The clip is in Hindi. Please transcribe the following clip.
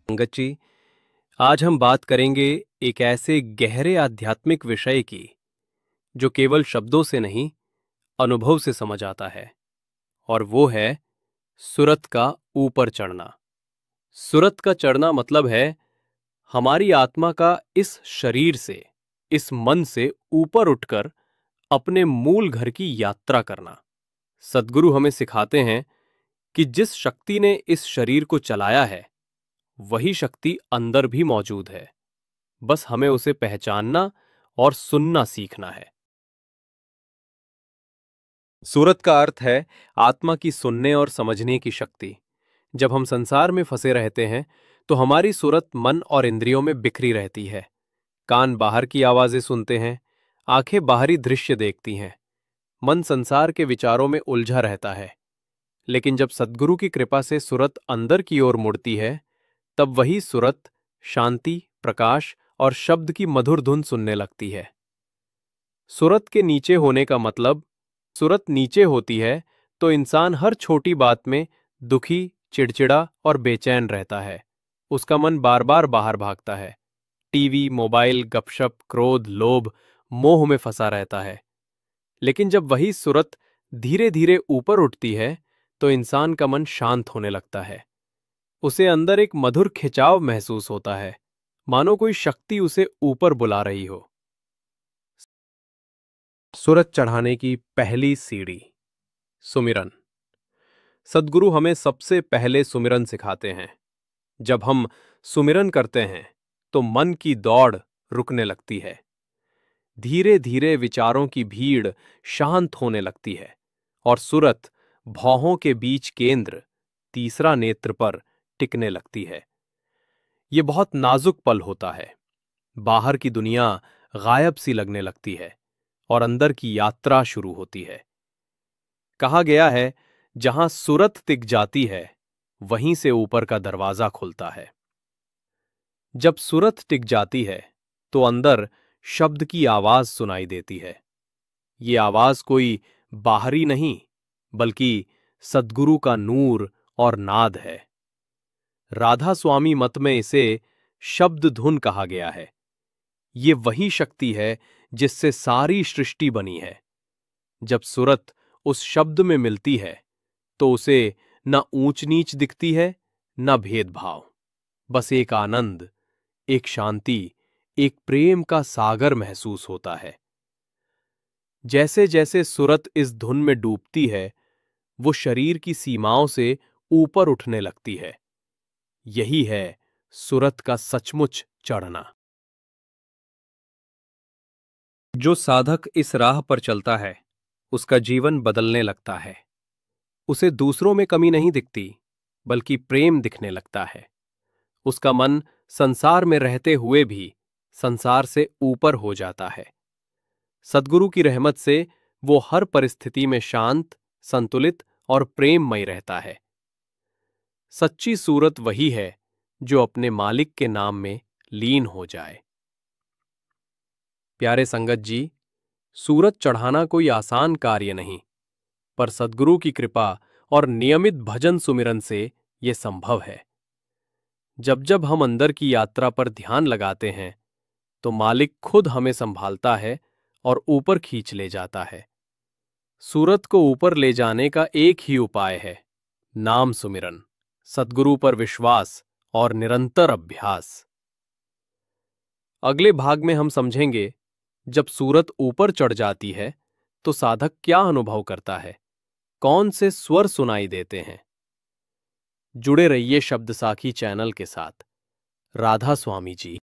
संगत जी, आज हम बात करेंगे एक ऐसे गहरे आध्यात्मिक विषय की जो केवल शब्दों से नहीं, अनुभव से समझ आता है। और वो है सुरत का ऊपर चढ़ना। सुरत का चढ़ना मतलब है हमारी आत्मा का इस शरीर से, इस मन से ऊपर उठकर अपने मूल घर की यात्रा करना। सद्गुरु हमें सिखाते हैं कि जिस शक्ति ने इस शरीर को चलाया है, वही शक्ति अंदर भी मौजूद है। बस हमें उसे पहचानना और सुनना सीखना है। सूरत का अर्थ है आत्मा की सुनने और समझने की शक्ति। जब हम संसार में फंसे रहते हैं तो हमारी सूरत मन और इंद्रियों में बिखरी रहती है। कान बाहर की आवाजें सुनते हैं, आंखें बाहरी दृश्य देखती हैं, मन संसार के विचारों में उलझा रहता है। लेकिन जब सद्गुरु की कृपा से सूरत अंदर की ओर मुड़ती है, तब वही सूरत शांति, प्रकाश और शब्द की मधुर धुन सुनने लगती है। सूरत के नीचे होने का मतलब, सूरत नीचे होती है तो इंसान हर छोटी बात में दुखी, चिड़चिड़ा और बेचैन रहता है। उसका मन बार बार बाहर भागता है। टीवी, मोबाइल, गपशप, क्रोध, लोभ, मोह में फंसा रहता है। लेकिन जब वही सूरत धीरे धीरे ऊपर उठती है तो इंसान का मन शांत होने लगता है। उसे अंदर एक मधुर खिंचाव महसूस होता है, मानो कोई शक्ति उसे ऊपर बुला रही हो। सूरत चढ़ाने की पहली सीढ़ी, सुमिरन। सद्गुरु हमें सबसे पहले सुमिरन सिखाते हैं। जब हम सुमिरन करते हैं तो मन की दौड़ रुकने लगती है। धीरे धीरे विचारों की भीड़ शांत होने लगती है और सूरत भौहों के बीच केंद्र, तीसरा नेत्र पर टिकने लगती है। ये बहुत नाजुक पल होता है। बाहर की दुनिया गायब सी लगने लगती है और अंदर की यात्रा शुरू होती है। कहा गया है, जहां सूरत टिक जाती है, वहीं से ऊपर का दरवाजा खुलता है। जब सूरत टिक जाती है तो अंदर शब्द की आवाज सुनाई देती है। ये आवाज कोई बाहरी नहीं, बल्कि सद्गुरु का नूर और नाद है। राधा स्वामी मत में इसे शब्द धुन कहा गया है। ये वही शक्ति है जिससे सारी सृष्टि बनी है। जब सूरत उस शब्द में मिलती है तो उसे न ऊंच नीच दिखती है, न भेदभाव। बस एक आनंद, एक शांति, एक प्रेम का सागर महसूस होता है। जैसे जैसे सूरत इस धुन में डूबती है, वो शरीर की सीमाओं से ऊपर उठने लगती है। यही है सूरत का सचमुच चढ़ना। जो साधक इस राह पर चलता है, उसका जीवन बदलने लगता है। उसे दूसरों में कमी नहीं दिखती, बल्कि प्रेम दिखने लगता है। उसका मन संसार में रहते हुए भी संसार से ऊपर हो जाता है। सद्गुरु की रहमत से वो हर परिस्थिति में शांत, संतुलित और प्रेममय रहता है। सच्ची सूरत वही है जो अपने मालिक के नाम में लीन हो जाए। प्यारे संगत जी, सूरत चढ़ाना कोई आसान कार्य नहीं, पर सद्गुरु की कृपा और नियमित भजन सुमिरन से ये संभव है। जब जब हम अंदर की यात्रा पर ध्यान लगाते हैं, तो मालिक खुद हमें संभालता है और ऊपर खींच ले जाता है। सूरत को ऊपर ले जाने का एक ही उपाय है, नाम सुमिरन, सद्गुरु पर विश्वास और निरंतर अभ्यास। अगले भाग में हम समझेंगे, जब सूरत ऊपर चढ़ जाती है तो साधक क्या अनुभव करता है, कौन से स्वर सुनाई देते हैं। जुड़े रहिए शब्द साखी चैनल के साथ। राधा स्वामी जी।